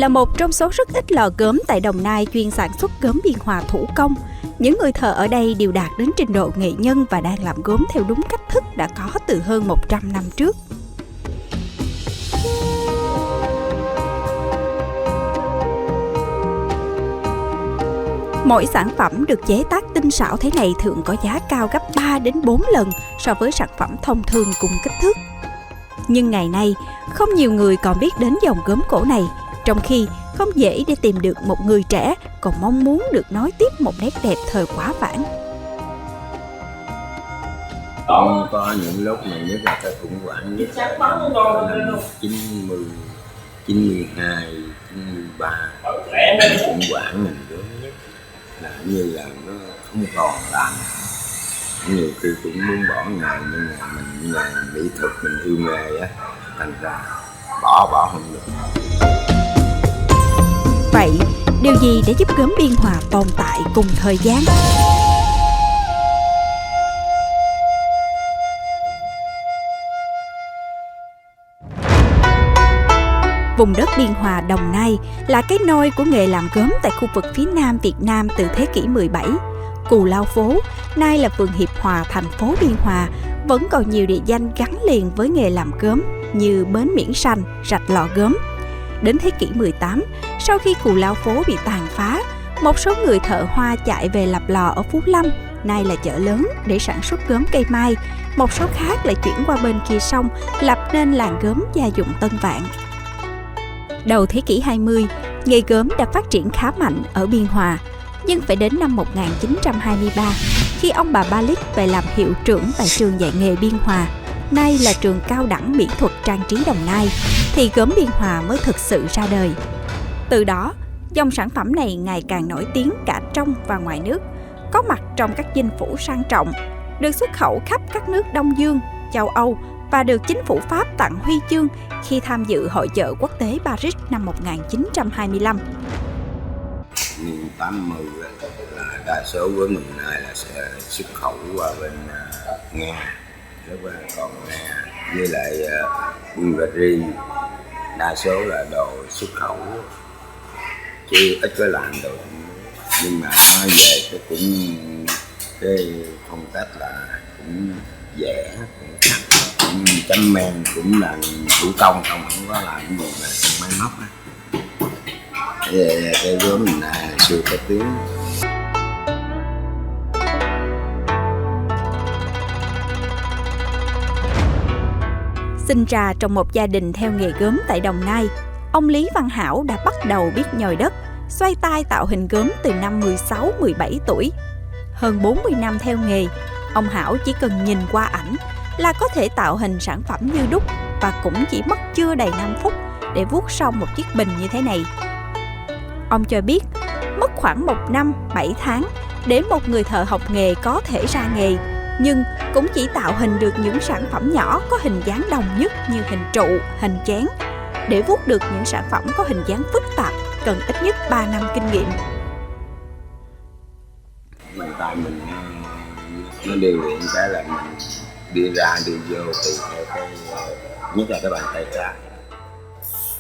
là một trong số rất ít lò gốm tại Đồng Nai chuyên sản xuất gốm Biên Hòa thủ công. Những người thợ ở đây đều đạt đến trình độ nghệ nhân và đang làm gốm theo đúng cách thức đã có từ hơn 100 năm trước. Mỗi sản phẩm được chế tác tinh xảo thế này thường có giá cao gấp 3 đến 4 lần so với sản phẩm thông thường cùng kích thước. Nhưng ngày nay, không nhiều người còn biết đến dòng gốm cổ này, trong khi không dễ để tìm được một người trẻ còn mong muốn được nối tiếp một nét đẹp thời quá vãng. Có những lúc mà nhất là tôi khủng hoảng nhất là năm 90, 92, 93 khủng hoảng mình gốm nhất là như là nó không còn làm. Nhiều khi cũng muốn bỏ nghề nhưng mà mình nghề mỹ thuật, mình yêu nghề á, thành ra bỏ không được. Vậy, điều gì để giúp gốm Biên Hòa tồn tại cùng thời gian? Vùng đất Biên Hòa, Đồng Nai là cái nôi của nghề làm gốm tại khu vực phía Nam Việt Nam từ thế kỷ 17. Cù Lao Phố, nay là phường Hiệp Hòa, thành phố Biên Hòa, vẫn còn nhiều địa danh gắn liền với nghề làm gốm như bến Miễn Sanh, rạch lò gốm. Đến thế kỷ 18, sau khi Cù Lao Phố bị tàn phá, một số người thợ Hoa chạy về lập lò ở Phú Lâm, nay là chợ lớn, để sản xuất gốm cây mai. Một số khác lại chuyển qua bên kia sông, lập nên làng gốm gia dụng Tân Vạn. Đầu thế kỷ 20, nghề gốm đã phát triển khá mạnh ở Biên Hòa, nhưng phải đến năm 1923, khi ông bà Ba Lích về làm hiệu trưởng tại trường dạy nghề Biên Hòa, nay là trường cao đẳng mỹ thuật trang trí Đồng Nai, thì gốm Biên Hòa mới thực sự ra đời. Từ đó, dòng sản phẩm này ngày càng nổi tiếng cả trong và ngoài nước, có mặt trong các dinh phủ sang trọng, được xuất khẩu khắp các nước Đông Dương, châu Âu và được chính phủ Pháp tặng huy chương khi tham dự hội chợ quốc tế Paris năm 1925. Niên 80 là đa số với mình này là sẽ xuất khẩu qua bên Nga, rất là còn Nga với lại Bulgaria, đa số là đồ xuất khẩu chứ ít có làm đồ, nhưng mà nó về cái phong cách là cũng vẽ, cũng khắc, cũng chấm men, cũng là thủ công, không có làm cái gì mà trong máy móc á. Cái gốm mình xưa có tiếng. Sinh ra trong một gia đình theo nghề gốm tại Đồng Nai, ông Lý Văn Hảo đã bắt đầu biết nhồi đất, xoay tay tạo hình gốm từ năm 16-17 tuổi. Hơn 40 năm theo nghề, ông Hảo chỉ cần nhìn qua ảnh là có thể tạo hình sản phẩm như đúc, và cũng chỉ mất chưa đầy 5 phút để vuốt xong một chiếc bình như thế này. Ông cho biết, mất khoảng 1 năm 7 tháng để một người thợ học nghề có thể ra nghề, nhưng cũng chỉ tạo hình được những sản phẩm nhỏ có hình dáng đồng nhất như hình trụ, hình chén. Để vuốt được những sản phẩm có hình dáng phức tạp, cần ít nhất 3 năm kinh nghiệm. Bàn tay mình nó điều luyện cái là mình đi ra đi vô tùy theo cái, nhất là cái bàn tay trái.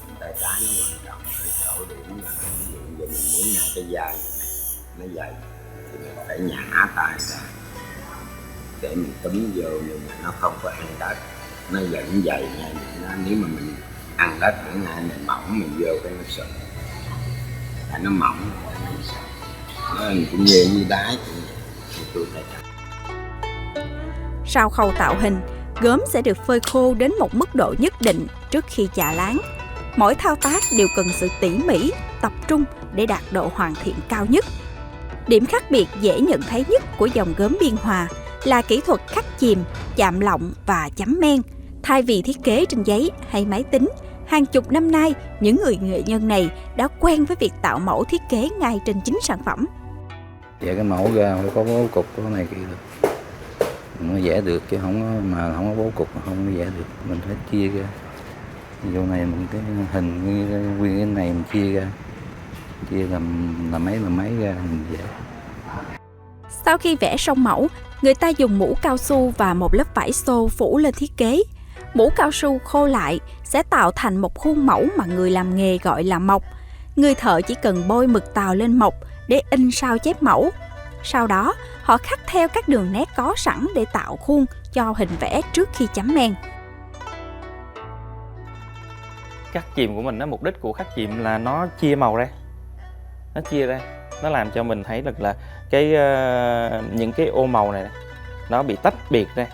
Bàn tay trái nó quan trọng ở chỗ điểm là ví dụ như mình muốn nhả cái dây nó dày thì mình phải nhả tay ra để mình túm vô, nhưng mà nó không có ăn đất, nó vẫn dày nha. Nếu mà mình ăn đất nữa nha, mình mỏng mình vô cái nó sụp, tại nó mỏng nó cũng như đá thì tôi thấy. Sau khâu tạo hình, gốm sẽ được phơi khô đến một mức độ nhất định trước khi chà láng. Mỗi thao tác đều cần sự tỉ mỉ, tập trung để đạt độ hoàn thiện cao nhất. Điểm khác biệt dễ nhận thấy nhất của dòng gốm Biên Hòa là kỹ thuật khắc chìm, chạm lọng và chấm men. Thay vì thiết kế trên giấy hay máy tính, hàng chục năm nay, những người nghệ nhân này đã quen với việc tạo mẫu thiết kế ngay trên chính sản phẩm. Vẽ cái mẫu ra phải có bố cục có này kia được, nó vẽ được chứ không có bố cục mà không có vẽ được. Mình phải chia ra, vô này mình cái hình nguyên cái này mình chia ra, làm mấy ra mình vẽ. Sau khi vẽ xong mẫu, người ta dùng mũ cao su và một lớp vải xô phủ lên thiết kế. Mũ cao su khô lại sẽ tạo thành một khuôn mẫu mà người làm nghề gọi là mộc. người thợ chỉ cần bôi mực tàu lên mộc để in sao chép mẫu. Sau đó, họ khắc theo các đường nét có sẵn để tạo khuôn cho hình vẽ trước khi chấm men. Khắc chìm của mình, mục đích của khắc chìm là nó chia màu ra. Nó chia ra, nó làm cho mình thấy được là những cái ô màu này nó bị tách biệt ra.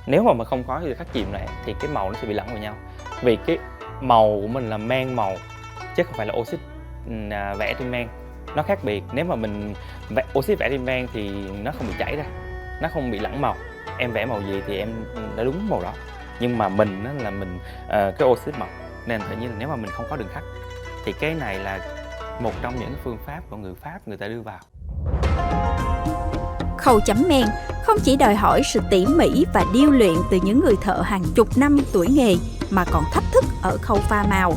Nếu mà không có cái khắc chìm này thì cái màu nó sẽ bị lẫn vào nhau. Vì cái màu của mình là men màu chứ không phải là oxit vẽ trên men. Nó khác biệt. Nếu mà mình oxit vẽ trên men thì nó không bị chảy ra, nó không bị lẫn màu. Em vẽ màu gì thì em đã đúng màu đó. Nhưng mà mình là mình cái oxit màu, nên tự nhiên là nếu mà mình không có đường khắc thì cái này là một trong những phương pháp của người Pháp người ta đưa vào. Khâu chấm men không chỉ đòi hỏi sự tỉ mỉ và điêu luyện từ những người thợ hàng chục năm tuổi nghề mà còn thách thức ở khâu pha màu.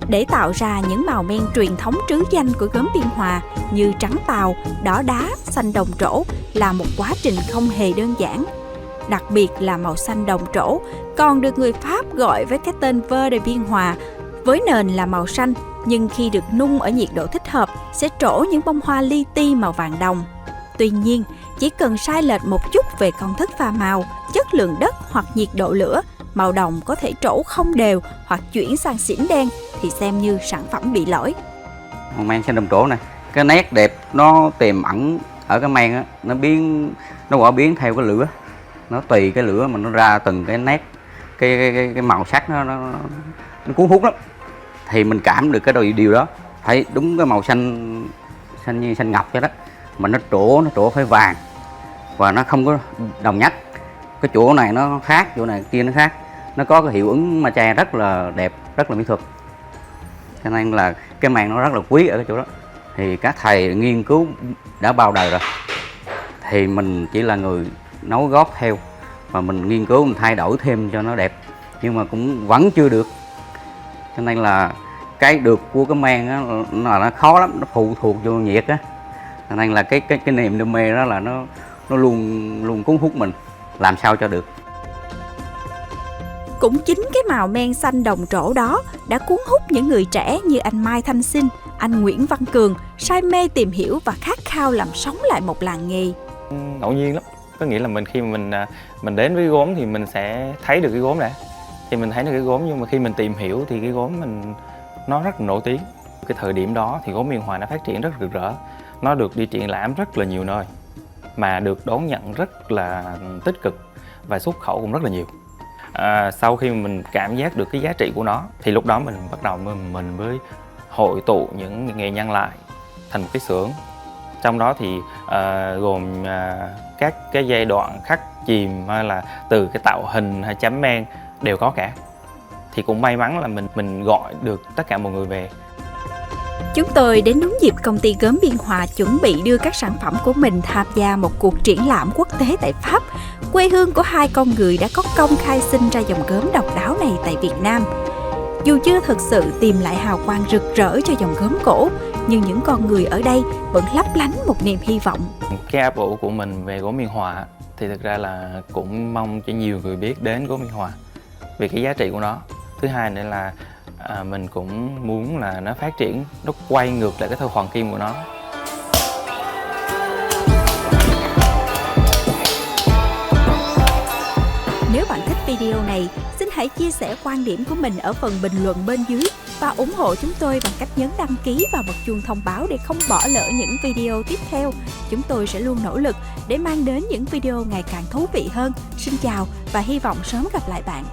Để tạo ra những màu men truyền thống trứ danh của gốm Biên Hòa như trắng tàu, đỏ đá, xanh đồng trổ là một quá trình không hề đơn giản. Đặc biệt là màu xanh đồng trổ còn được người Pháp gọi với cái tên Vert de Biên Hòa, với nền là màu xanh nhưng khi được nung ở nhiệt độ thích hợp sẽ trổ những bông hoa li ti màu vàng đồng. Tuy nhiên, chỉ cần sai lệch một chút về công thức pha màu, chất lượng đất hoặc nhiệt độ lửa, màu đồng có thể trổ không đều hoặc chuyển sang xỉn đen thì xem như sản phẩm bị lỗi. Màu men xanh đồng trổ này, cái nét đẹp nó tiềm ẩn ở cái men á, nó quả biến theo cái lửa, nó tùy cái lửa mà nó ra từng cái nét, cái màu sắc nó cuốn hút lắm. Thì mình cảm được cái điều đó, phải đúng cái màu xanh như xanh ngọc cho đó, mà nó trổ phải vàng và nó không có đồng nhất. Cái chỗ này nó khác, chỗ này kia nó khác, nó có cái hiệu ứng matcha rất là đẹp, rất là mỹ thuật, cho nên là cái màng nó rất là quý ở cái chỗ đó. Thì các thầy nghiên cứu đã bao đời rồi, thì mình chỉ là người nấu góp theo và mình nghiên cứu, mình thay đổi thêm cho nó đẹp, nhưng mà cũng vẫn chưa được. Cho nên là cái được của cái men á là nó khó lắm, nó phụ thuộc vô nhiệt á. Cho nên là cái niềm đam mê đó là nó luôn cuốn hút mình làm sao cho được. Cũng chính cái màu men xanh đồng trổ đó đã cuốn hút những người trẻ như anh Mai Thanh Sinh, anh Nguyễn Văn Cường say mê tìm hiểu và khát khao làm sống lại một làng nghề. Ngẫu nhiên lắm, có nghĩa là khi mà mình đến với gốm thì mình sẽ thấy được cái gốm đã. Thì mình thấy được cái gốm, nhưng mà khi mình tìm hiểu thì cái gốm nó rất là nổi tiếng. Cái thời điểm đó thì gốm Biên Hòa nó phát triển rất rực rỡ, nó được đi triển lãm rất là nhiều nơi mà được đón nhận rất là tích cực và xuất khẩu cũng rất là nhiều. Sau khi mình cảm giác được cái giá trị của nó thì lúc đó mình bắt đầu mình mới hội tụ những nghệ nhân lại thành một cái xưởng. Trong đó thì gồm các cái giai đoạn khắc chìm hay là từ cái tạo hình hay chấm men đều có cả. Thì cũng may mắn là mình gọi được tất cả mọi người về. Chúng tôi đến đúng dịp công ty gốm Biên Hòa chuẩn bị đưa các sản phẩm của mình tham gia một cuộc triển lãm quốc tế tại Pháp, quê hương của hai con người đã có công khai sinh ra dòng gốm độc đáo này tại Việt Nam. Dù chưa thực sự tìm lại hào quang rực rỡ cho dòng gốm cổ, nhưng những con người ở đây vẫn lấp lánh một niềm hy vọng. Cái áp ủ của mình về gốm Biên Hòa thì thực ra là cũng mong cho nhiều người biết đến gốm Biên Hòa vì cái giá trị của nó. Thứ hai nữa là mình cũng muốn là nó phát triển, nó quay ngược lại cái thời hoàng kim của nó. Nếu bạn thích video này, xin hãy chia sẻ quan điểm của mình ở phần bình luận bên dưới và ủng hộ chúng tôi bằng cách nhấn đăng ký và bật chuông thông báo để không bỏ lỡ những video tiếp theo. Chúng tôi sẽ luôn nỗ lực để mang đến những video ngày càng thú vị hơn. Xin chào và hy vọng sớm gặp lại bạn.